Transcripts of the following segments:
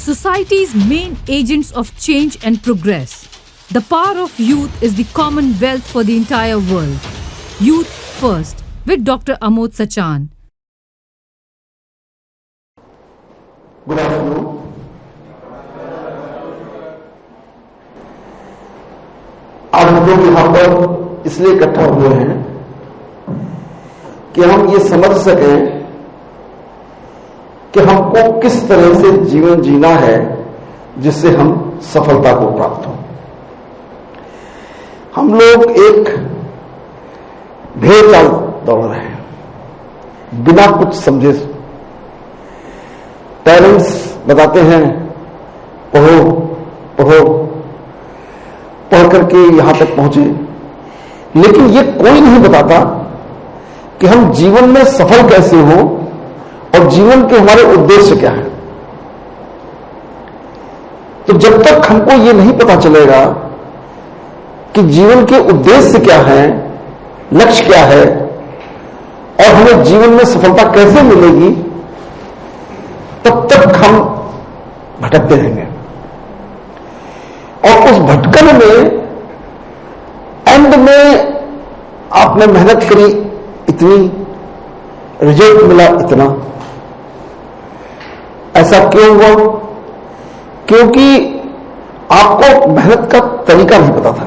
Society's main agents of change and progress. The power of youth is the common wealth for the entire world. Youth First with Dr. Amod Sachan. Good afternoon. आज हम लोग यहाँ पर इसलिए इकट्ठा हुए हैं कि हम ये समझ सकें कि हमको किस तरह से जीवन जीना है जिससे हम सफलता को प्राप्त हो। हम लोग एक भेड़ चाल दौड़ रहे हैं बिना कुछ समझे। पेरेंट्स बताते हैं पढ़ो पढ़ो, पढ़ करके यहां तक पहुंचे, लेकिन ये कोई नहीं बताता कि हम जीवन में सफल कैसे हो और जीवन के हमारे उद्देश्य क्या है। तो जब तक हमको ये नहीं पता चलेगा कि जीवन के उद्देश्य क्या है, लक्ष्य क्या है और हमें जीवन में सफलता कैसे मिलेगी, तब तक हम भटकते रहेंगे। और उस भटकन में एंड में आपने मेहनत करी इतनी, रिजल्ट मिला इतना। ऐसा क्यों हुआ? क्योंकि आपको मेहनत का तरीका नहीं पता था।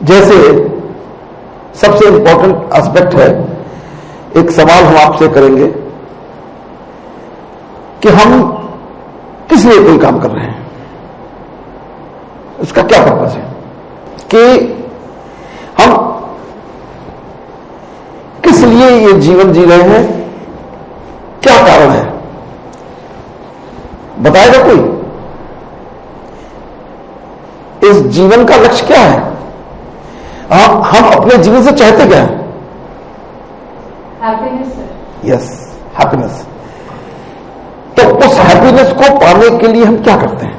जैसे सबसे इंपॉर्टेंट एस्पेक्ट है, एक सवाल हम आपसे करेंगे कि हम किस लिए कोई काम कर रहे हैं, इसका क्या पर्पस है, कि हम किस लिए ये जीवन जी रहे हैं, क्या कारण है, बताएगा कोई? इस जीवन का लक्ष्य क्या है? हम अपने जीवन से चाहते क्या है? Happiness sir. Yes, happiness. तो उस हैप्पीनेस को पाने के लिए हम क्या करते हैं?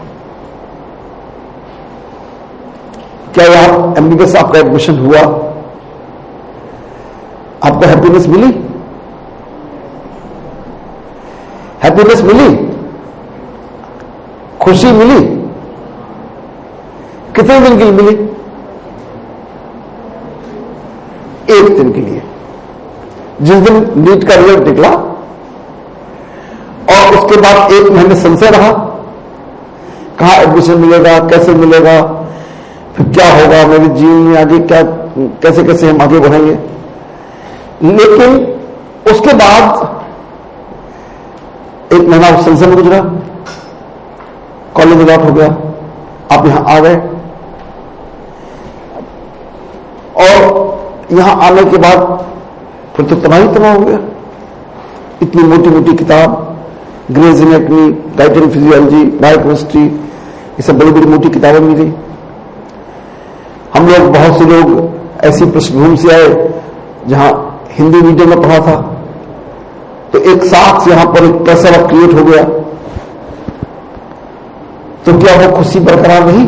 क्या यार एमबीबीएस आपका एडमिशन हुआ, आपको हैप्पीनेस मिली? हैप्पीनेस मिली, खुशी मिली? कितने दिन के लिए मिली? एक दिन के लिए, जिस दिन नीट का रिजल्ट निकला और उसके बाद एक महीने संशय रहा, कहां एडमिशन मिलेगा, कैसे मिलेगा, फिर क्या होगा मेरे जीवन में आगे, क्या कैसे कैसे हम आगे बढ़ेंगे। लेकिन उसके बाद एक महीना उस संशय में गुजरा, कॉलेज रिजल्ट हो गया, आप यहां आ गए और यहां आने के बाद फिर तो तबाही हो गया। इतनी मोटी मोटी किताब, Gray's anatomy, dietary physiology, biochemistry, ये सब बड़ी बड़ी मोटी किताबें मिली। हम लोग, बहुत से लोग ऐसी पृष्ठभूमि से आए जहां हिंदी मीडियम में पढ़ा था, तो एक साथ यहां पर एक प्रेशर क्रिएट हो गया। तो क्या वो खुशी बरकरार रही?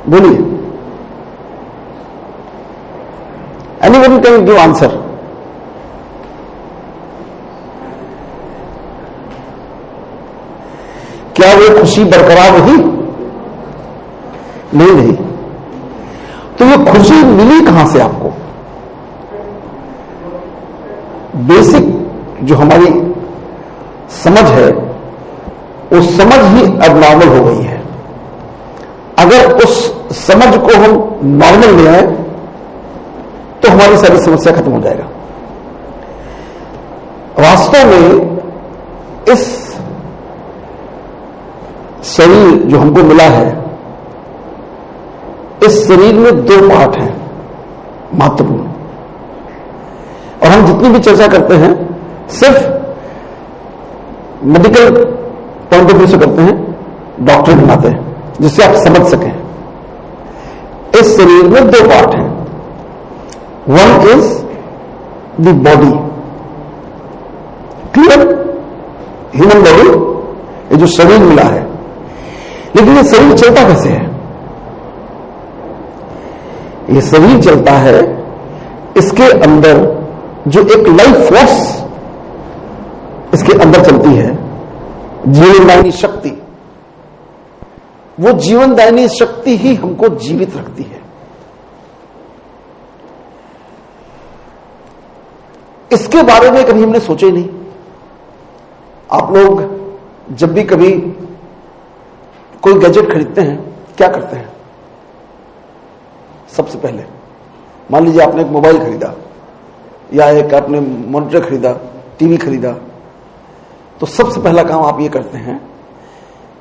बोलिए, एनीबॉडी कैन गिव आंसर। क्या वो खुशी बरकरार रही? नहीं रही। तो ये खुशी मिली कहां से आपको? बेसिक जो हमारी समझ है, वो समझ ही अबनॉर्मल हो गई है। अगर उस समझ को हम नॉर्मल ले आए तो हमारी सारी समस्या खत्म हो जाएगा। वास्तव में इस शरीर जो हमको मिला है, इस शरीर में दो पार्ट हैं महत्वपूर्ण, और हम जितनी भी चर्चा करते हैं सिर्फ मेडिकल पॉइंट ऑफ व्यू से करते हैं, डॉक्टर बनाते हैं, जिससे आप समझ सकें। इस शरीर में दो पार्ट हैं। One is the body, clear, human body, ये जो शरीर मिला है। लेकिन ये शरीर चलता कैसे है? ये शरीर चलता है, इसके अंदर जो एक लाइफ फोर्स इसके अंदर चलती है जीवनदायिनी शक्ति। वो जीवनदायिनी शक्ति ही हमको जीवित रखती है। इसके बारे में कभी हमने सोचा ही नहीं। आप लोग जब भी कभी कोई गैजेट खरीदते हैं क्या करते हैं? सबसे पहले मान लीजिए आपने एक मोबाइल खरीदा या एक आपने मॉनिटर खरीदा, टीवी खरीदा, तो सबसे पहला काम आप ये करते हैं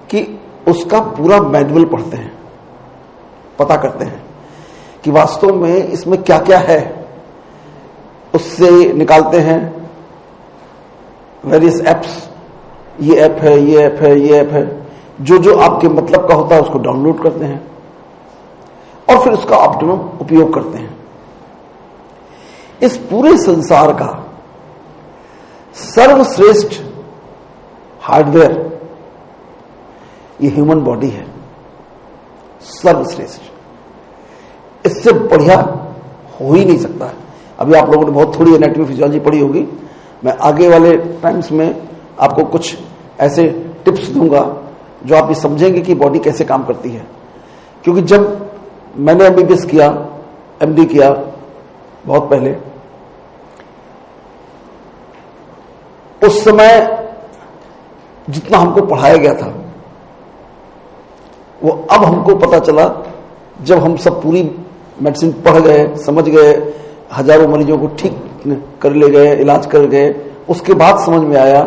कि उसका पूरा मैनुअल पढ़ते हैं, पता करते हैं कि वास्तव में इसमें क्या क्या है। उससे निकालते हैं वेरियस एप्स, ये ऐप है, ये ऐप है, ये ऐप है, जो जो आपके मतलब का होता है उसको डाउनलोड करते हैं और फिर उसका ऑप्टिमम उपयोग करते हैं। इस पूरे संसार का सर्वश्रेष्ठ हार्डवेयर ये ह्यूमन बॉडी है, सर्वश्रेष्ठ। इससे बढ़िया हो ही नहीं सकता है। अभी आप लोगों ने बहुत थोड़ी एनाटॉमी फिजियोलॉजी पढ़ी होगी। मैं आगे वाले टाइम्स में आपको कुछ ऐसे टिप्स दूंगा जो आप ये समझेंगे कि बॉडी कैसे काम करती है। क्योंकि जब मैंने एमबीबीएस किया, एमडी किया बहुत पहले, उस समय जितना हमको पढ़ाया गया था वो अब हमको पता चला जब हम सब पूरी मेडिसिन पढ़ गए, समझ गए, हजारों मरीजों को ठीक कर ले गए, इलाज कर गए, उसके बाद समझ में आया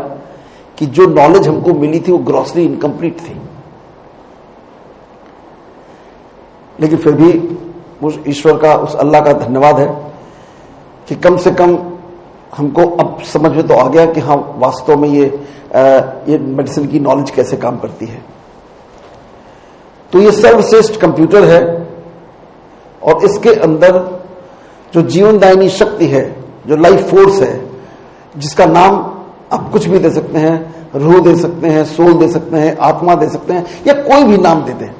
कि जो नॉलेज हमको मिली थी वो ग्रॉसली इनकम्प्लीट थी। लेकिन फिर भी उस ईश्वर का, उस अल्लाह का धन्यवाद है कि कम से कम हमको अब समझ में तो आ गया कि हाँ वास्तव में ये मेडिसिन की नॉलेज कैसे काम करती है। तो ये सर्वश्रेष्ठ कंप्यूटर है और इसके अंदर जो जीवनदायिनी शक्ति है, जो लाइफ फोर्स है, जिसका नाम आप कुछ भी दे सकते हैं, रूह दे सकते हैं, सोल दे सकते हैं, आत्मा दे सकते हैं, या कोई भी नाम दे दें,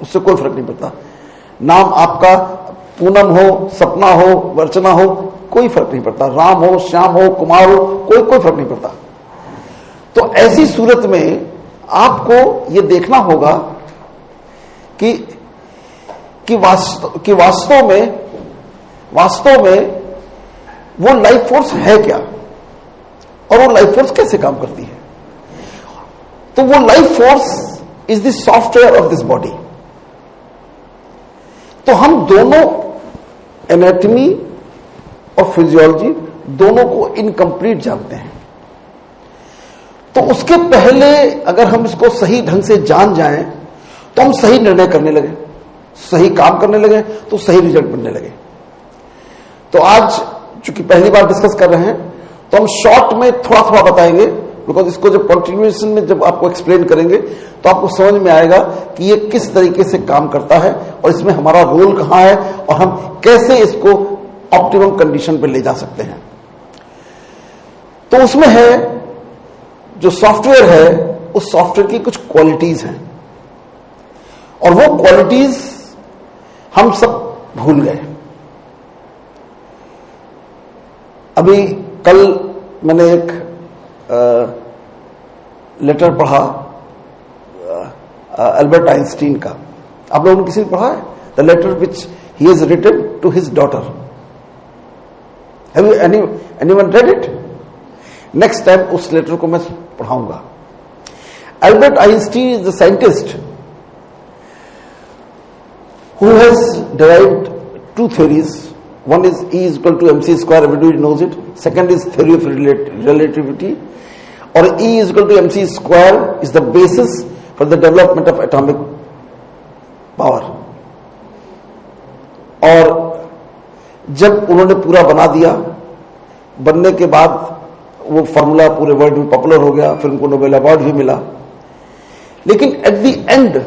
उससे कोई फर्क नहीं पड़ता। नाम आपका पूनम हो, सपना हो, वर्चना हो, कोई फर्क नहीं पड़ता। राम हो, श्याम हो, कुमार हो, कोई फर्क नहीं पड़ता। तो ऐसी सूरत में आपको ये देखना होगा कि वास्तव में वो लाइफ फोर्स है क्या और वो लाइफ फोर्स कैसे काम करती है। तो वो life force is the software of this body. तो हम दोनों एनाटॉमी और फिजियोलॉजी दोनों को इनकम्प्लीट जानते हैं। तो उसके पहले अगर हम इसको सही ढंग से जान जाएं तो हम सही निर्णय करने लगे, सही काम करने लगे, तो सही रिजल्ट मिलने लगे। तो आज चूंकि पहली बार डिस्कस कर रहे हैं तो हम शॉर्ट में थोड़ा थोड़ा बताएंगे, बिकॉज इसको जब कंटिन्यूएशन में जब आपको एक्सप्लेन करेंगे तो आपको समझ में आएगा कि ये किस तरीके से काम करता है और इसमें हमारा रोल कहां है और हम कैसे इसको ऑप्टिमम कंडीशन पर ले जा सकते हैं। तो उसमें है जो सॉफ्टवेयर है, उस सॉफ्टवेयर की कुछ क्वालिटीज हैं और वो क्वालिटीज हम सब भूल गए। अभी कल मैंने एक लेटर पढ़ा अल्बर्ट आइंस्टीन का। आप लोगों ने किसी ने पढ़ा है? The letter which he has written to his daughter. Have you anyone read it? Next time उस लेटर को मैं पढ़ाऊंगा। Albert Einstein is the scientist who has derived two theories. One is E is equal to mc square, everybody knows it. Second is theory of relativity, or E is equal to mc square is the basis for the development of atomic power. और जब उन्होंने पूरा बना दिया, बनने के बाद वो फॉर्मूला पूरे वर्ल्ड में पॉपुलर हो गया, फिर उनको नोबेल अवार्ड भी मिला। लेकिन at the end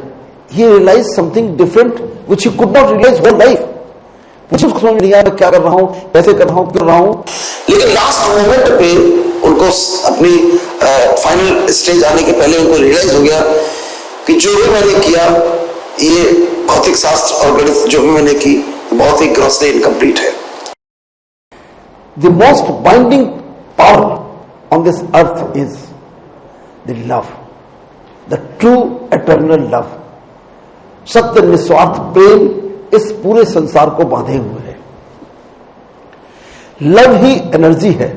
he realized something different which he could not realize whole life. मुझे उसको समझ नहीं आया क्या कर रहा हूं, कैसे कर रहा हूं, क्यों कर रहा हूं। लेकिन लास्ट मोमेंट पे उनको अपनी फाइनल स्टेज आने के पहले उनको रियलाइज हो गया कि जो भी मैंने किया, ये भौतिक शास्त्र और गणित जो भी मैंने की बहुत ही ग्रॉसली इनकम्प्लीट है। The most binding power on this earth is the love, the true eternal love. सत्य निस्वार्थ प्रेम इस पूरे संसार को बांधे हुए है. लव ही एनर्जी है,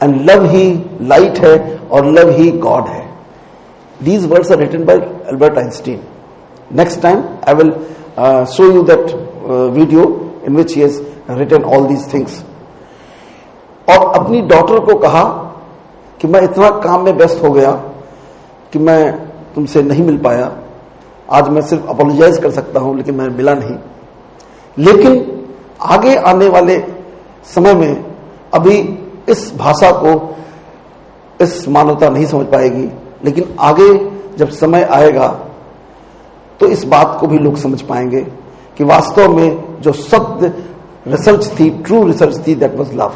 एंड लव ही लाइट है, और लव ही गॉड है. These words are written by Albert Einstein. Next time I will show you that video in which he has written all these things. और अपनी daughter को कहा कि मैं इतना काम में व्यस्त हो गया कि मैं तुमसे नहीं मिल पाया. आज मैं सिर्फ अपोलोजाइज कर सकता हूं, लेकिन मैं मिला नहीं. लेकिन आगे आने वाले समय में अभी इस भाषा को इस मानवता नहीं समझ पाएगी, लेकिन आगे जब समय आएगा तो इस बात को भी लोग समझ पाएंगे कि वास्तव में जो सत्य रिसर्च थी, ट्रू रिसर्च थी, that was love.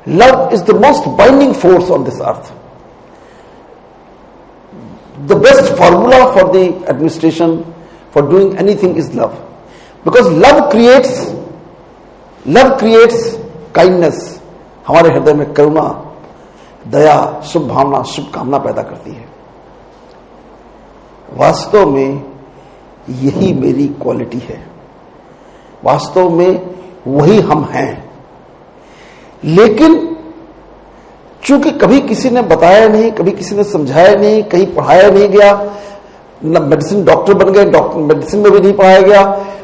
Love is the most binding force on this earth. The best formula for the administration for doing anything is love, because love creates kindness. हमारे हृदय में करुणा, दया, शुभ भावना, शुभ कामना पैदा करती है. वास्तव में यही मेरी क्वालिटी है. वास्तव में वही हम हैं. लेकिन चूंकि कभी किसी ने बताया नहीं, कभी किसी ने समझाया नहीं, कहीं पढ़ाया नहीं गया, न मेडिसिन डॉक्टर बन गए, डॉक्टर मेडिसिन में भी नहीं पढ़ाया गया,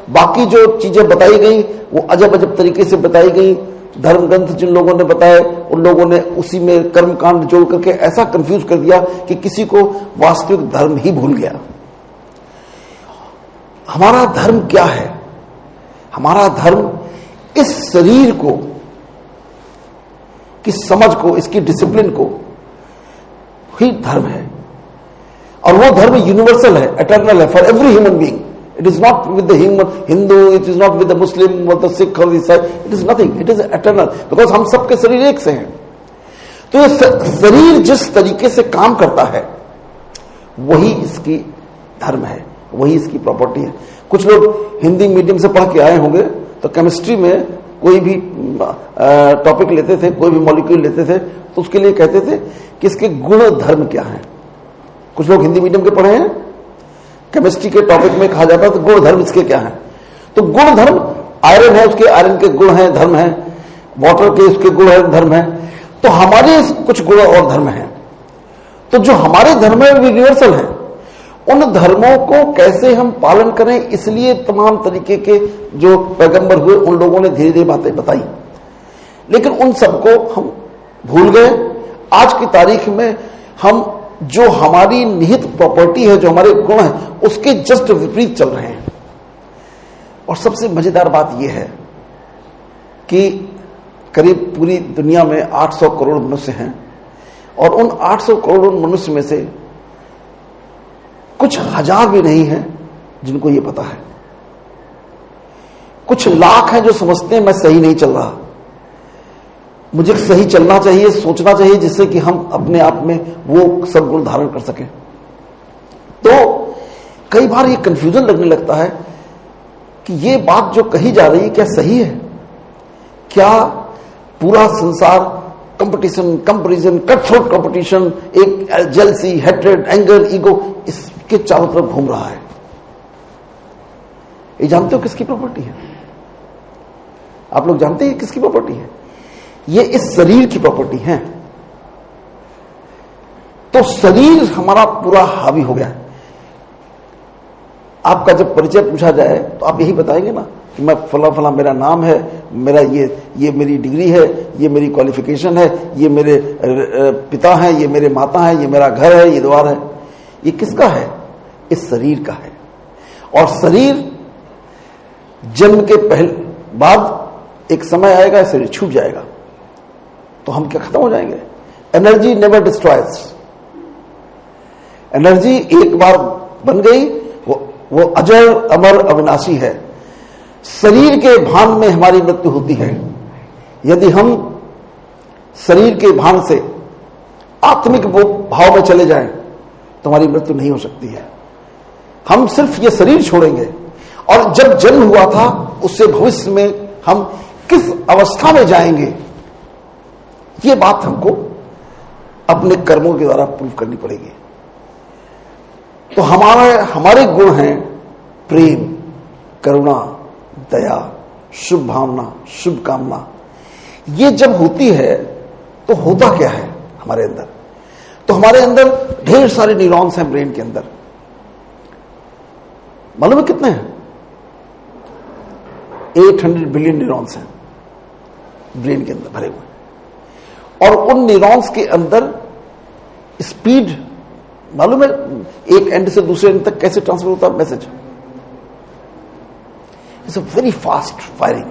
बाकी जो चीजें बताई गई वो अजब अजब तरीके से बताई गई. धर्म ग्रंथ जिन लोगों ने बताए उन लोगों ने उसी में कर्मकांड जोड़ करके ऐसा कंफ्यूज कर दिया कि किसी को वास्तविक धर्म ही भूल गया. हमारा धर्म क्या है? हमारा धर्म इस शरीर को, की समझ को, इसकी डिसिप्लिन को ही धर्म है. और वो धर्म यूनिवर्सल है, एटर्नल है, for every human being. It is not with the Hindu, it is not with the Muslim और द सिख और ईसाई. It is nothing, it is eternal, because हम सबके शरीर एक से हैं. तो ये शरीर जिस तरीके से काम करता है वही इसकी धर्म है, वही इसकी प्रॉपर्टी है. कुछ लोग हिंदी मीडियम से पढ़ के आए होंगे तो केमिस्ट्री में कोई भी टॉपिक लेते थे, कोई भी मॉलिक्यूल लेते थे तो उसके लिए कहते थे कि इसके गुण धर्म क्या है. कुछ लोग हिंदी मीडियम के पढ़े हैं, केमिस्ट्री के टॉपिक में कहा जाता है तो गुण धर्म इसके क्या है. तो गुण धर्म, आयरन है उसके आयरन के गुण है, धर्म है. वाटर के उसके गुण है, धर्म है. तो हमारे कुछ गुण और धर्म है. तो जो हमारे धर्म है वो यूनिवर्सल है. उन धर्मों को कैसे हम पालन करें, इसलिए तमाम तरीके के जो पैगंबर हुए उन लोगों ने धीरे धीरे बातें बताई. लेकिन उन सबको हम भूल गए. आज की तारीख में हम जो हमारी निहित प्रॉपर्टी है, जो हमारे गुण है, उसके जस्ट विपरीत चल रहे हैं. और सबसे मजेदार बात यह है कि करीब पूरी दुनिया में 800 करोड़ मनुष्य हैं और उन 800 करोड़ मनुष्य में से कुछ हजार भी नहीं है जिनको ये पता है. कुछ लाख हैं जो समझते हैं मैं सही नहीं चल रहा, मुझे सही चलना चाहिए, सोचना चाहिए, जिससे कि हम अपने आप में वो सब गुण धारण कर सकें. तो कई बार ये कंफ्यूजन लगने लगता है कि ये बात जो कही जा रही है क्या सही है? क्या पूरा संसार कंपटीशन, कंपैरिजन, कट-थ्रोट कंपटीशन, एक जेलसी, हेट्रेड, एंगर, ईगो, इसके चारों तरफ घूम रहा है? ये जानते हो किसकी प्रॉपर्टी है? आप लोग जानते हैं किसकी प्रॉपर्टी है? ये इस शरीर की प्रॉपर्टी है. तो शरीर हमारा पूरा हावी हो गया है. आपका जब परिचय पूछा जाए तो आप यही बताएंगे ना कि मैं फला फला, मेरा नाम है, मेरा ये मेरी डिग्री है, ये मेरी क्वालिफिकेशन है, ये मेरे पिता हैं, ये मेरे माता हैं, ये मेरा घर है, ये द्वार है. ये किसका है? इस शरीर का है. और शरीर जन्म के पहले बाद एक समय आएगा, शरीर छूट जाएगा तो हम क्या खत्म हो जाएंगे? Energy never destroys. एनर्जी एक बार बन गई वो अजर, अमर, अविनाशी है. शरीर के भान में हमारी मृत्यु होती है. यदि हम शरीर के भान से आत्मिक भाव में चले जाएं तो हमारी मृत्यु नहीं हो सकती है. हम सिर्फ ये शरीर छोड़ेंगे. और जब जन्म हुआ था उससे भविष्य में हम किस अवस्था में जाएंगे ये बात हमको अपने कर्मों के द्वारा प्रूव करनी पड़ेगी। तो हमारे गुण हैं प्रेम, करुणा, दया, शुभ भावना, शुभ कामना। ये जब होती है तो होता क्या है हमारे अंदर? तो हमारे अंदर ढेर सारे न्यूरॉन्स हैं ब्रेन के अंदर। मालूम है कितने हैं? 800 बिलियन न्यूरॉन्स हैं ब्रेन के अंदर भरे हुए। और उन न्यूरॉन्स के अंदर स्पीड मालूम है एक एंड से दूसरे एंड तक कैसे ट्रांसफर होता है message? It's a very fast firing.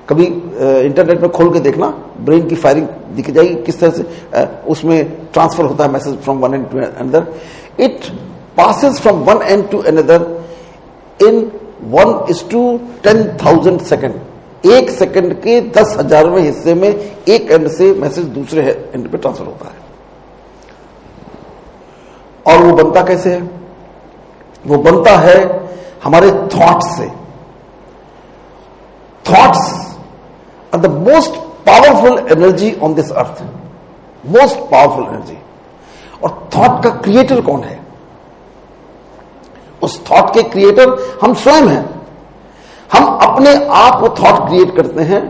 कभी इंटरनेट में खोल के देखना, ब्रेन की फायरिंग दिख जाएगी किस तरह से उसमें ट्रांसफर होता है message from one end to another. It passes from one end to another in 1:10,000 second. एक सेकंड के 10,000वें हिस्से में एक एंड से मैसेज दूसरे एंड पे ट्रांसफर होता है। और वो बनता कैसे है? वो बनता है हमारे थॉट्स से। Thoughts are the most powerful energy on this earth, most powerful energy. और थॉट का क्रिएटर कौन है? उस थॉट के क्रिएटर हम स्वयं हैं। हम अपने आप वो थॉट क्रिएट करते हैं,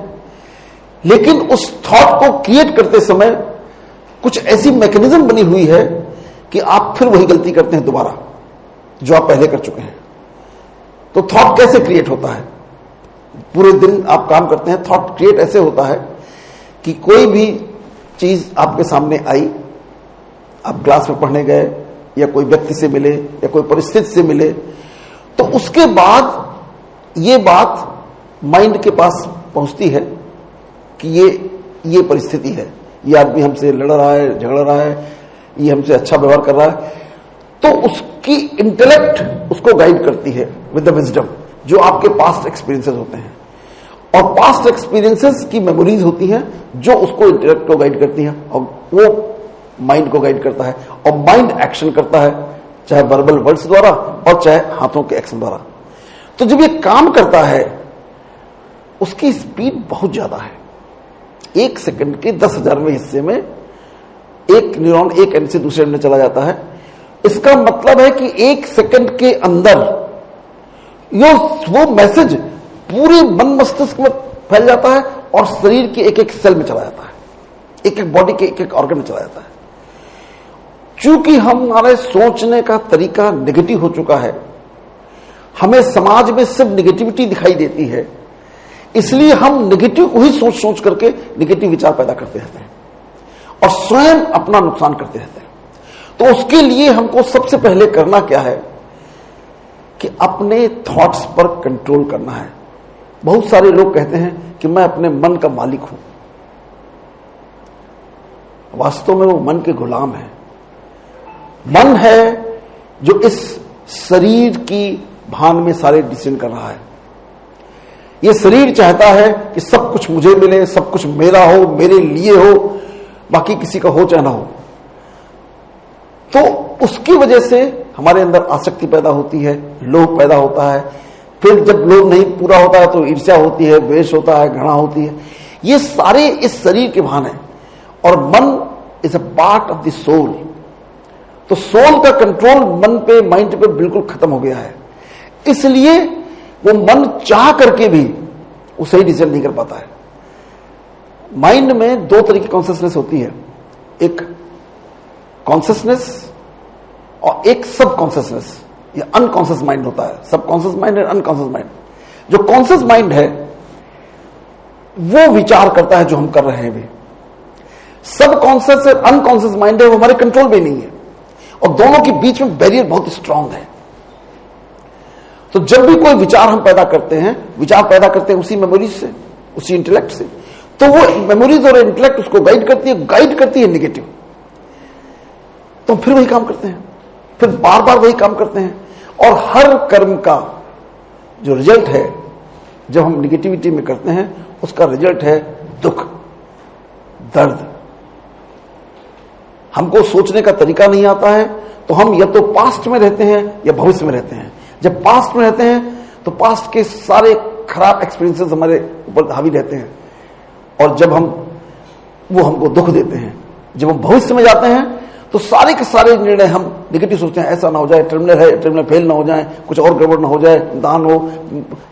लेकिन उस थॉट को क्रिएट करते समय कुछ ऐसी मैकेनिज्म बनी हुई है कि आप फिर वही गलती करते हैं दोबारा जो आप पहले कर चुके हैं। तो थॉट कैसे क्रिएट होता है? पूरे दिन आप काम करते हैं, थॉट क्रिएट ऐसे होता है कि कोई भी चीज आपके सामने आई, आप क्लास में पढ़ने गए या कोई व्यक्ति से मिले या कोई परिस्थिति से मिले, तो उसके बाद ये बात माइंड के पास पहुंचती है कि ये परिस्थिति है, ये आदमी हमसे लड़ रहा है, झगड़ रहा है, ये हमसे अच्छा व्यवहार कर रहा है। तो उसकी इंटेलेक्ट उसको गाइड करती है विद द विजडम, जो आपके पास्ट एक्सपीरियंसेस होते हैं। और पास्ट एक्सपीरियंसेस की मेमोरीज होती हैं जो उसको इंटेलेक्ट को गाइड करती हैं, और वो माइंड को गाइड करता है। और माइंड एक्शन करता है, चाहे वर्बल वर्ड्स द्वारा और चाहे हाथों के एक्शन द्वारा। तो जब ये काम करता है उसकी स्पीड बहुत ज्यादा है। एक सेकंड के 10,000वें हिस्से में एक न्यूरॉन एक एंड से दूसरे एंड में चला जाता है। इसका मतलब है कि एक सेकंड के अंदर वो मैसेज पूरे मन मस्तिष्क में फैल जाता है और शरीर के एक एक सेल में चला जाता है, एक एक बॉडी के एक एक ऑर्गन में चला जाता है। चूंकि हमारे सोचने का तरीका नेगेटिव हो चुका है, हमें समाज में सिर्फ नेगेटिविटी दिखाई देती है, इसलिए हम नेगेटिव को ही सोच सोच करके नेगेटिव विचार पैदा करते रहते हैं और स्वयं अपना नुकसान करते रहते हैं। तो उसके लिए हमको सबसे पहले करना क्या है कि अपने थॉट्स पर कंट्रोल करना है। बहुत सारे लोग कहते हैं कि मैं अपने मन का मालिक हूं। वास्तव में वो मन के गुलाम है। मन है जो इस शरीर की भान में सारे डिसीजन कर रहा है। ये शरीर चाहता है कि सब कुछ मुझे मिले, सब कुछ मेरा हो, मेरे लिए हो, बाकी किसी का हो चाहे ना हो। तो उसकी वजह से हमारे अंदर आसक्ति पैदा होती है, लोभ पैदा होता है। फिर जब लोभ नहीं पूरा होता है तो ईर्ष्या होती है, द्वेष होता है, घृणा होती है। ये सारे इस शरीर के भान है। और मन is a part of the soul. तो सोल का कंट्रोल मन पे, माइंड पे बिल्कुल खत्म हो गया है। इसलिए वो मन चाह करके भी वो सही डिसीजन नहीं कर पाता है। माइंड में दो तरह की कॉन्शियसनेस होती है, एक कॉन्शियसनेस और एक सब कॉन्शियसनेस या अनकॉन्शियस माइंड होता है। सब कॉन्शियस माइंड और अनकॉन्शियस माइंड। जो कॉन्शियस माइंड है वो विचार करता है जो हम कर रहे हैं। भी सब कॉन्शियस और अनकॉन्शियस माइंड है वो हमारे कंट्रोल में नहीं है, और दोनों के बीच में बैरियर बहुत स्ट्रांग है। तो जब भी कोई विचार हम पैदा करते हैं, विचार पैदा करते हैं उसी मेमोरीज से, उसी इंटेलेक्ट से, तो वो मेमोरीज और इंटेलेक्ट उसको गाइड करती है निगेटिव। तो फिर वही काम करते हैं, फिर बार बार वही काम करते हैं। और हर कर्म का जो रिजल्ट है जब हम निगेटिविटी में करते हैं, उसका रिजल्ट है दुख, दर्द। हमको सोचने का तरीका नहीं आता है, तो हम या तो पास्ट में रहते हैं या भविष्य में रहते हैं। जब पास्ट में रहते हैं तो पास्ट के सारे खराब एक्सपीरियंसेस हमारे ऊपर हावी रहते हैं, और जब हम वो हमको दुख देते हैं। जब हम भविष्य में जाते हैं तो सारे के सारे निर्णय हम निगेटिव सोचते हैं, ऐसा ना हो जाए, टर्मिनल है, टर्मिनल फेल ना हो जाए, कुछ और गड़बड़ ना हो जाए, दान हो,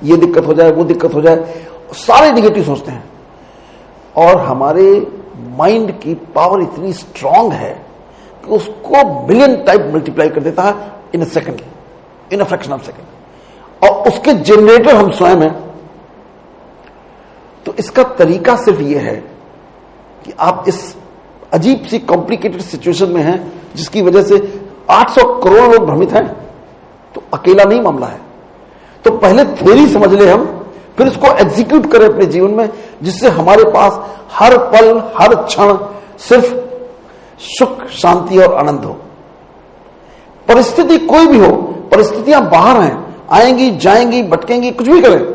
ये दिक्कत हो जाए, वो दिक्कत हो जाए, सारे निगेटिव सोचते हैं। और हमारे माइंड की पावर इतनी स्ट्रांग है कि उसको बिलियन टाइप मल्टीप्लाई कर देता है in a second, in a fraction of second. और उसके जनरेटर हम स्वयं हैं। तो इसका तरीका सिर्फ ये है कि आप इस अजीब सी कॉम्प्लिकेटेड सिचुएशन में हैं जिसकी वजह से 800 करोड़ लोग भ्रमित हैं, तो अकेला नहीं मामला है। तो पहले थ्योरी समझ ले हम, फिर इसको एग्जीक्यूट करें अपने जीवन में, जिससे हमारे पास हर पल हर क्षण सिर्फ सुख, शांति और आनंद हो। परिस्थिति कोई भी हो, परिस्थितियां बाहर हैं, आएंगी जाएंगी, भटकेंगी, कुछ भी करें,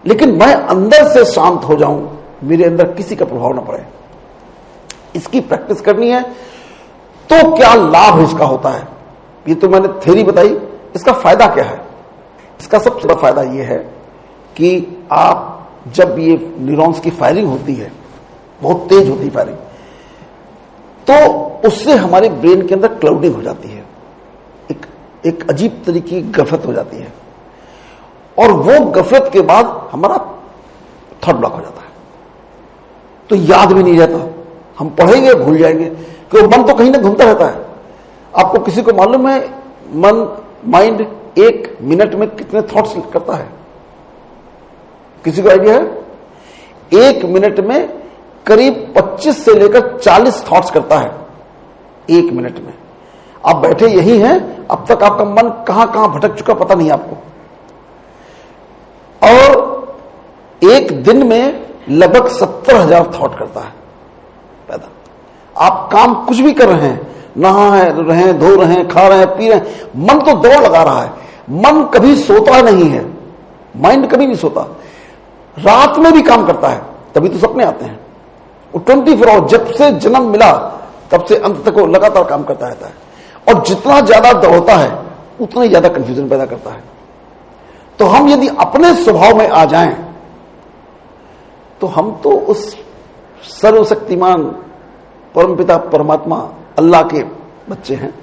लेकिन मैं अंदर से शांत हो जाऊं, मेरे अंदर किसी का प्रभाव ना पड़े। इसकी प्रैक्टिस करनी है। तो क्या लाभ इसका होता है, ये तो मैंने थ्योरी बताई। इसका फायदा क्या है? इसका सबसे बड़ा फायदा यह है कि आप जब ये न्यूरॉन्स की फायरिंग होती है, बहुत तेज होती है फायरिंग, तो उससे हमारे ब्रेन के अंदर क्लाउडिंग हो जाती है, एक अजीब तरीके की गफलत हो जाती है। और वो गफलत के बाद हमारा थॉट ब्लॉक हो जाता है, तो याद भी नहीं रहता। हम पढ़ेंगे भूल जाएंगे, क्योंकि मन तो कहीं ना घूमता रहता है। आपको किसी को मालूम है माइंड 1 मिनट में कितने थॉट्स करता है? किसी को आइडिया है? 1 मिनट में करीब 25 से लेकर 40 थॉट्स करता है 1 मिनट में। आप बैठे यही हैं, अब तक आपका मन कहां कहां भटक चुका पता नहीं आपको। और एक दिन में लगभग 70,000 थॉट करता है पैदा। आप काम कुछ भी कर रहे हैं, नहा रहे हैं, धो रहे हैं, खा रहे हैं, पी रहे हैं, मन तो दौड़ लगा रहा है। मन कभी सोता नहीं है, माइंड कभी नहीं सोता। रात में भी काम करता है, तभी तो सपने आते हैं। वो 24 आवर, जब से जन्म मिला तब से अंत तक वो लगातार काम करता रहता है। और जितना ज्यादा दौड़ता है उतना ही ज्यादा कंफ्यूजन पैदा करता है। तो हम यदि अपने स्वभाव में आ जाएं तो हम तो उस सर्वशक्तिमान परमपिता परमात्मा अल्लाह के बच्चे हैं,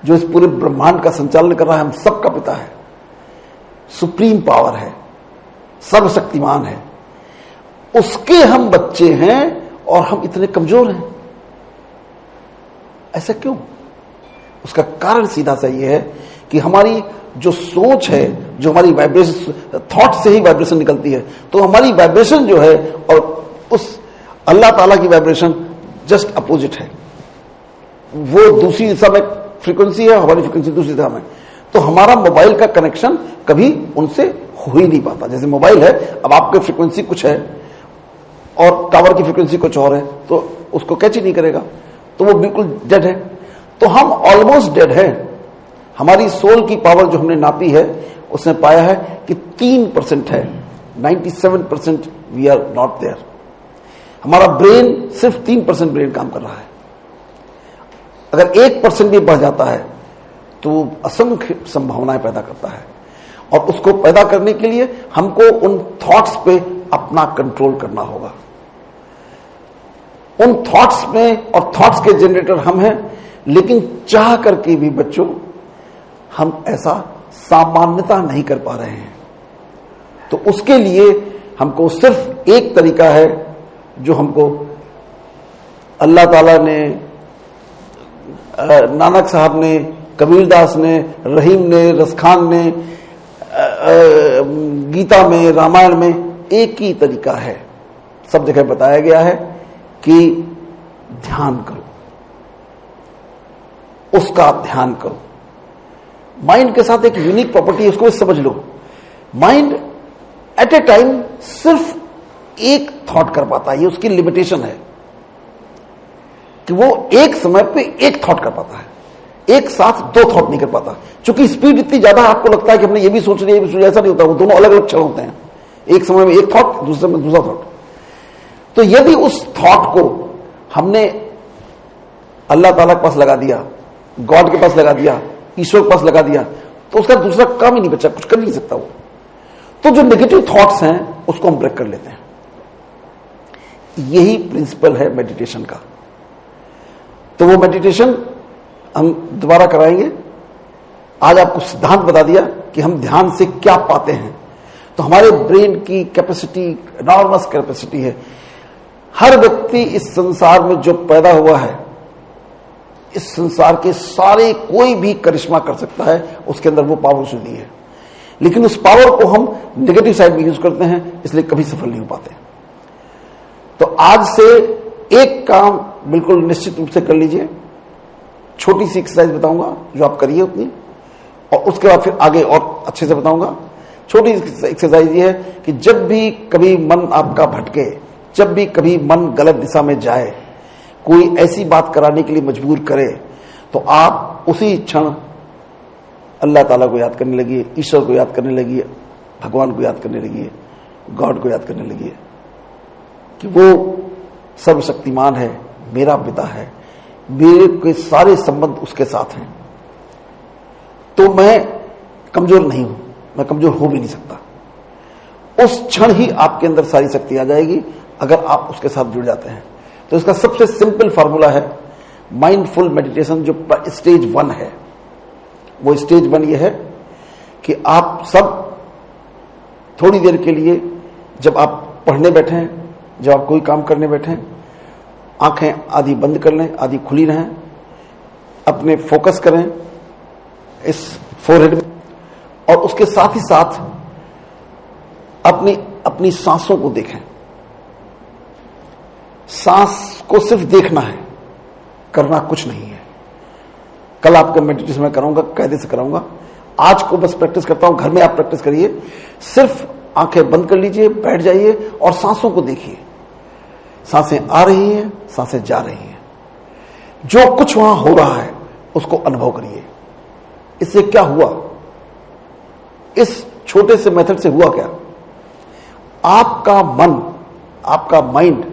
जो इस पूरे ब्रह्मांड का संचालन कर रहा है। हम सबका पिता है, सुप्रीम पावर है, सर्वशक्तिमान है, उसके हम बच्चे हैं और हम इतने कमजोर हैं। ऐसा क्यों? उसका कारण सीधा सा ये है कि हमारी जो सोच है, जो हमारी वाइब्रेशन, थॉट से ही वाइब्रेशन निकलती है, तो हमारी वाइब्रेशन जो है और उस अल्लाह ताला की वाइब्रेशन जस्ट अपोजिट है। वो दूसरी दिशा में फ्रीक्वेंसी है, हमारी फ्रीक्वेंसी दूसरी दिशा में। तो हमारा मोबाइल का कनेक्शन कभी उनसे हो ही नहीं पाता। जैसे मोबाइल है, अब आपकी फ्रीक्वेंसी कुछ है और टावर की फ्रीक्वेंसी कुछ और है, तो उसको कैच ही नहीं करेगा, तो वो बिल्कुल डेड है। तो हम ऑलमोस्ट डेड हैं। हमारी सोल की पावर जो हमने नापी है, उसने पाया है कि 3% है, 97% वी आर नॉट देयर। हमारा ब्रेन सिर्फ 3% ब्रेन काम कर रहा है। अगर 1% भी बढ़ जाता है तो असंख्य संभावनाएं पैदा करता है। और उसको पैदा करने के लिए हमको उन थॉट्स पे अपना कंट्रोल करना होगा। उन थॉट्स में, और थॉट्स के जनरेटर हम हैं, लेकिन चाह करके भी बच्चों हम ऐसा सामान्यता नहीं कर पा रहे हैं। तो उसके लिए हमको सिर्फ एक तरीका है जो हमको अल्लाह ताला ने, नानक साहब ने, कबीरदास ने, रहीम ने, रसखान ने, गीता में, रामायण में एक ही तरीका है, सब जगह बताया गया है कि ध्यान करो, उसका ध्यान करो। माइंड के साथ एक यूनिक प्रॉपर्टी है, उसको समझ लो। माइंड एट ए टाइम सिर्फ एक थॉट कर पाता है, ये उसकी लिमिटेशन है कि वो एक समय पे एक थॉट कर पाता है, एक साथ 2 थॉट नहीं कर पाता। क्योंकि स्पीड इतनी ज्यादा है, आपको लगता है कि हमने ये भी सोच लिया, ये भी सोच लिया, ऐसा नहीं होता। वो दोनों अलग अलग क्षण होते हैं, एक समय में एक थॉट, दूसरे में दूसरा थॉट। तो यदि उस थॉट को हमने अल्लाह ताला के पास लगा दिया, गॉड के पास लगा दिया, ईश्वर के पास लगा दिया, तो उसका दूसरा काम ही नहीं बचा, कुछ कर नहीं सकता वो। तो जो नेगेटिव थॉट्स हैं उसको हम ब्रेक कर लेते हैं। यही प्रिंसिपल है मेडिटेशन का। तो वो मेडिटेशन हम दोबारा कराएंगे। आज आपको सिद्धांत बता दिया कि हम ध्यान से क्या पाते हैं। तो हमारे ब्रेन की कैपेसिटी एनॉर्मस कैपेसिटी है। हर व्यक्ति इस संसार में जो पैदा हुआ है, इस संसार के सारे कोई भी करिश्मा कर सकता है, उसके अंदर वो पावर दी है। लेकिन उस पावर को हम नेगेटिव साइड में यूज करते हैं, इसलिए कभी सफल नहीं हो पाते। तो आज से एक काम बिल्कुल निश्चित रूप से कर लीजिए। छोटी सी एक्सरसाइज बताऊंगा जो आप करिए उतनी, और उसके बाद फिर आगे और अच्छे से बताऊंगा। छोटी एक्सरसाइज ये है कि जब भी कभी मन आपका भटके, जब भी कभी मन गलत दिशा में जाए, कोई ऐसी बात कराने के लिए मजबूर करे, तो आप उसी क्षण अल्लाह ताला को याद करने लगिए, ईश्वर को याद करने लगिए, भगवान को याद करने लगिए, गॉड को याद करने लगिए कि वो सर्वशक्तिमान है, मेरा पिता है, मेरे के सारे संबंध उसके साथ हैं। तो मैं कमजोर नहीं हूं, मैं कमजोर हो भी नहीं सकता। उस क्षण ही आपके अंदर सारी शक्ति आ जाएगी अगर आप उसके साथ जुड़ जाते हैं। तो इसका सबसे सिंपल फार्मूला है माइंडफुल मेडिटेशन, जो स्टेज 1 है। वो स्टेज 1 ये है कि आप सब थोड़ी देर के लिए, जब आप पढ़ने बैठे, जब आप कोई काम करने बैठे, आंखें आधी बंद कर लें, आधी खुली रहें, अपने फोकस करें इस फोरहेड में, और उसके साथ ही साथ अपनी सांसों को देखें। सांस को सिर्फ देखना है, करना कुछ नहीं है। कल आपका मेडिटेशन में कराऊंगा, कायदे से कराऊंगा। आज को बस प्रैक्टिस करता हूं, घर में आप प्रैक्टिस करिए। सिर्फ आंखें बंद कर लीजिए, बैठ जाइए और सांसों को देखिए। सांसें आ रही हैं, सांसें जा रही हैं। जो कुछ वहां हो रहा है उसको अनुभव करिए। इससे क्या हुआ? इस छोटे से मेथड से हुआ क्या? आपका मन, आपका माइंड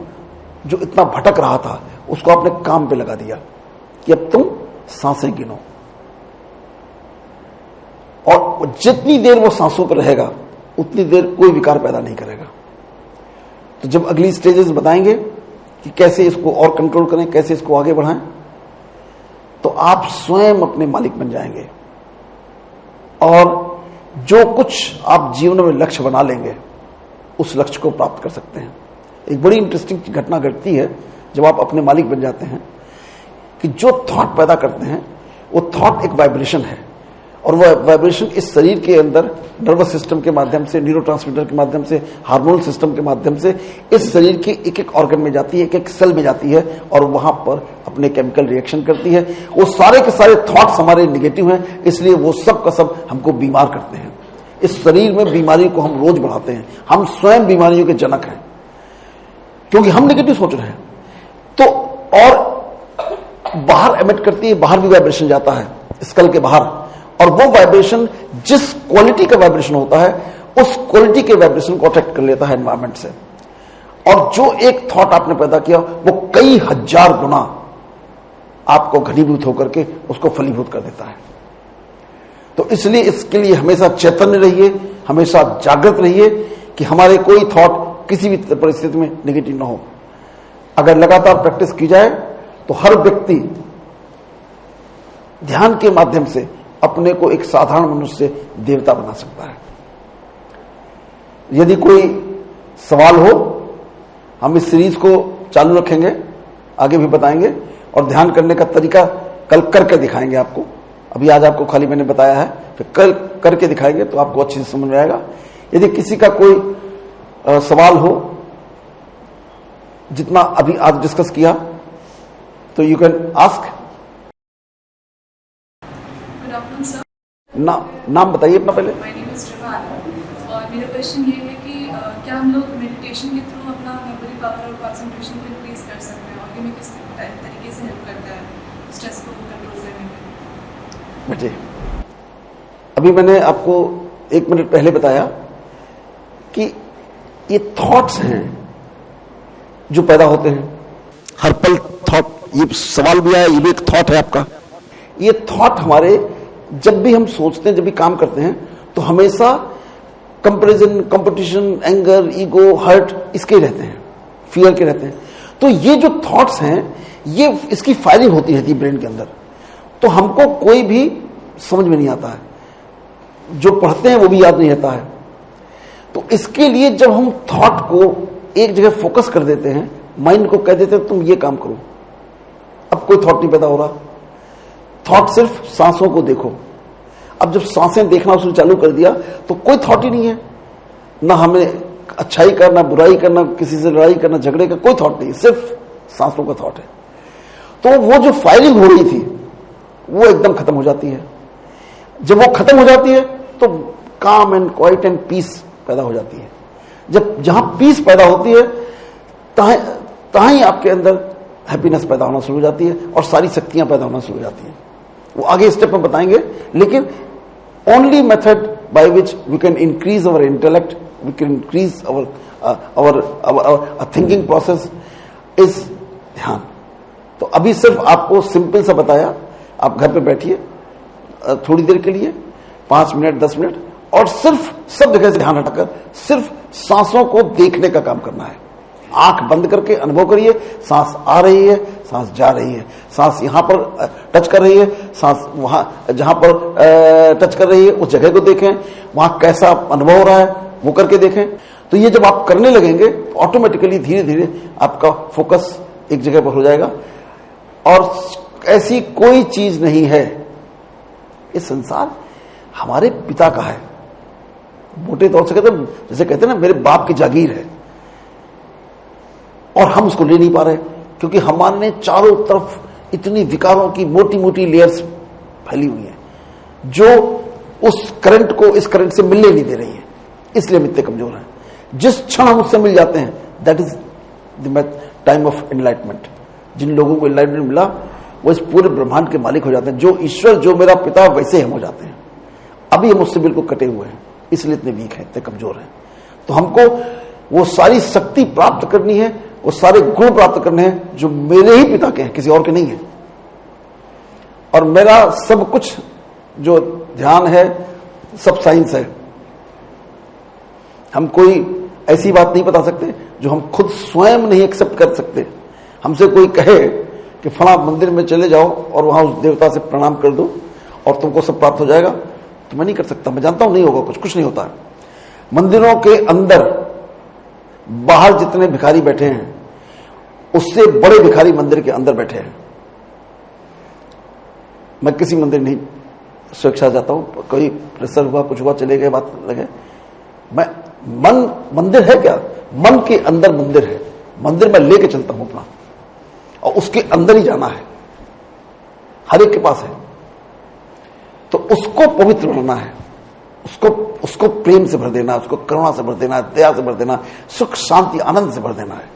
जो इतना भटक रहा था, उसको आपने काम पे लगा दिया कि अब तुम सांसें गिनो, और जितनी देर वो सांसों पर रहेगा उतनी देर कोई विकार पैदा नहीं करेगा। तो जब अगली स्टेजेस बताएंगे कि कैसे इसको और कंट्रोल करें, कैसे इसको आगे बढ़ाएं, तो आप स्वयं अपने मालिक बन जाएंगे और जो कुछ आप जीवन में लक्ष्य बना लेंगे उस लक्ष्य को प्राप्त कर सकते हैं। एक बड़ी इंटरेस्टिंग घटना घटती है जब आप अपने मालिक बन जाते हैं कि जो थॉट पैदा करते हैं वो थॉट एक वाइब्रेशन है, और वह वाइब्रेशन इस शरीर के अंदर नर्वस सिस्टम के माध्यम से, न्यूरोट्रांसमीटर के माध्यम से, हार्मोनल सिस्टम के माध्यम से इस शरीर के एक एक ऑर्गन में जाती है, एक एक सेल में जाती है, और वहां पर अपने केमिकल रिएक्शन करती है। वो सारे के सारे थॉट्स हमारे निगेटिव हैं, इसलिए वो सब का सब हमको बीमार करते हैं। इस शरीर में बीमारी को हम रोज बढ़ाते हैं। हम स्वयं बीमारियों के जनक हैं क्योंकि हम नेगेटिव सोच रहे हैं। तो और बाहर एमिट करती है, बाहर भी वाइब्रेशन जाता है स्कल के बाहर, और वो वाइब्रेशन जिस क्वालिटी का वाइब्रेशन होता है उस क्वालिटी के वाइब्रेशन को अट्रैक्ट कर लेता है एनवायरमेंट से। और जो एक थॉट आपने पैदा किया वो कई हजार गुना आपको घनीभूत होकर के उसको फलीभूत कर देता है। तो इसलिए इसके लिए हमेशा चैतन्य रहिए, हमेशा जागृत रहिए कि हमारे कोई थॉट किसी भी परिस्थिति में नेगेटिव ना हो। अगर लगातार प्रैक्टिस की जाए तो हर व्यक्ति ध्यान के माध्यम से अपने को एक साधारण मनुष्य से देवता बना सकता है। यदि कोई सवाल हो, हम इस सीरीज को चालू रखेंगे, आगे भी बताएंगे, और ध्यान करने का तरीका कल करके दिखाएंगे आपको। अभी आज आपको खाली मैंने बताया है, फिर कल करके दिखाएंगे तो आपको अच्छे से समझ में आएगा। यदि किसी का कोई सवाल हो, जितना अभी आज डिस्कस किया, तो यू कैन आस्क। नाम बताइए अपना पहले। माय नेम इज श्रीवान, और मेरा क्वेश्चन ये है कि क्या हम लोग मेडिटेशन के थ्रू अपना मेमोरी पावर और कंसंट्रेशन को इंक्रीज कर सकते हैं, और ये में किस तरीके से हेल्प करता है स्ट्रेस को कंट्रोल करने में? बेटे, अभी मैंने आपको 1 मिनट पहले बताया कि ये थॉट्स हैं जो पैदा होते हैं। हर पल थॉट, ये सवाल भी आया, ये भी एक थॉट है आपका। ये थॉट हमारे, जब भी हम सोचते हैं, जब भी काम करते हैं, तो हमेशा comparison, competition, anger, ego, hurt, इसके रहते हैं। फियर के रहते हैं। तो ये जो थॉट्स हैं, ये इसकी फायरिंग होती रहती है ब्रेन के अंदर, तो हमको कोई भी समझ में नहीं आता है, जो पढ़ते हैं वो भी याद नहीं रहता है। तो इसके लिए जब हम थॉट को एक जगह फोकस कर देते हैं, माइंड को कह देते हैं तुम ये काम करो, अब कोई थॉट नहीं पैदा हो रहा, थॉट सिर्फ सांसों को देखो। अब जब सांसें देखना उसने चालू कर दिया तो कोई थॉट ही नहीं है, ना हमें अच्छाई करना, बुराई करना, किसी से लड़ाई करना, झगड़े का कोई थॉट नहीं, सिर्फ सांसों का थॉट है। तो वो जो फायरिंग हो रही थी वो एकदम खत्म हो जाती है। जब वो खत्म हो जाती है तो काम एंड क्वाइट एंड पीस पैदा हो जाती है। जब जहां पीस पैदा होती है तहां ही आपके अंदर हैप्पीनेस पैदा होना शुरू हो जाती है और सारी शक्तियां पैदा होना शुरू हो जाती हैं। वो आगे स्टेप में बताएंगे, लेकिन only method by which we can increase our intellect, we can increase our thinking process is dhyan. तो अभी सिर्फ आपको सिंपल सा बताया, आप घर पे बैठिए थोड़ी देर के लिए, 5 मिनट 10 मिनट, और सिर्फ सब जगह से ध्यान हटाकर सिर्फ सांसों को देखने का काम करना है। आंख बंद करके अनुभव करिए, सांस आ रही है, सांस जा रही है, सांस यहां पर टच कर रही है, सांस वहां जहां पर टच कर रही है उस जगह को देखें, वहां कैसा अनुभव हो रहा है वो करके देखें। तो ये जब आप करने लगेंगे तो ऑटोमेटिकली धीरे धीरे आपका फोकस एक जगह पर हो जाएगा। और ऐसी कोई चीज नहीं है, इस संसार हमारे पिता का है, मोटे तौर से कहते हैं, जैसे कहते हैं ना मेरे बाप की जागीर है, और हम उसको ले नहीं पा रहे क्योंकि हमारे चारों तरफ इतनी विकारों की मोटी मोटी लेयर्स फैली हुई हैं जो उस करंट को इस करंट से मिलने नहीं दे रही है, इसलिए हम इतने कमजोर हैं। जिस क्षण हम उससे मिल जाते हैं, that is the time of enlightenment. जिन लोगों को एनलाइटमेंट मिला वो इस पूरे ब्रह्मांड के मालिक हो जाते हैं। जो ईश्वर, जो मेरा पिता, वैसे हम हो जाते हैं। अभी हम उससे बिल्कुल कटे हुए हैं, इसलिए इतने वीक हैं, इतने कमजोर हैं। तो हमको वो सारी शक्ति प्राप्त करनी है, वो सारे गुण प्राप्त करने हैं जो मेरे ही पिता के हैं, किसी और के नहीं है। और मेरा सब कुछ जो ध्यान है सब साइंस है। हम कोई ऐसी बात नहीं बता सकते जो हम खुद स्वयं नहीं एक्सेप्ट कर सकते। हमसे कोई कहे कि फला मंदिर में चले जाओ और वहां उस देवता से प्रणाम कर दो और तुमको सब प्राप्त हो जाएगा, तो मैं नहीं कर सकता। मैं जानता हूं नहीं होगा, कुछ नहीं होता है। मंदिरों के अंदर बाहर जितने भिखारी बैठे हैं उससे बड़े भिखारी मंदिर के अंदर बैठे हैं। मैं किसी मंदिर नहीं स्वेच्छा जाता हूं, कोई प्रेशर हुआ, कुछ हुआ, चले गए, बात लगे। मैं मंदिर है क्या? मन के अंदर मंदिर है। मंदिर में लेके चलता हूं अपना, और उसके अंदर ही जाना है, हर एक के पास है। तो उसको पवित्र बनाना है, उसको प्रेम से भर देना, उसको करुणा से भर देना, दया से भर देना, सुख शांति आनंद से भर देना है।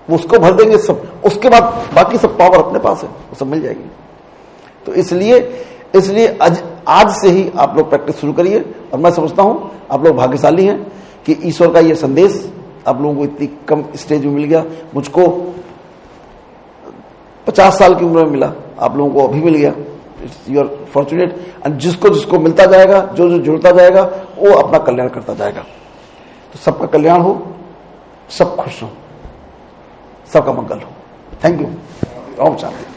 वो उसको भर देंगे सब, उसके बाद बाकी सब पावर अपने पास है, वो सब मिल जाएगी। तो इसलिए आज से ही आप लोग प्रैक्टिस शुरू करिए। और मैं समझता हूं आप लोग भाग्यशाली हैं कि ईश्वर का ये संदेश आप लोगों को इतनी कम स्टेज में मिल गया। मुझको 50 साल की उम्र में मिला, आप लोगों को अभी मिल गया। You are fortunate. एंड जिसको मिलता जाएगा, जो जुड़ता जाएगा, वो अपना कल्याण करता जाएगा। तो सबका कल्याण हो, सब खुश हो, सबका मंगल हो। Thank you. ओम शांति।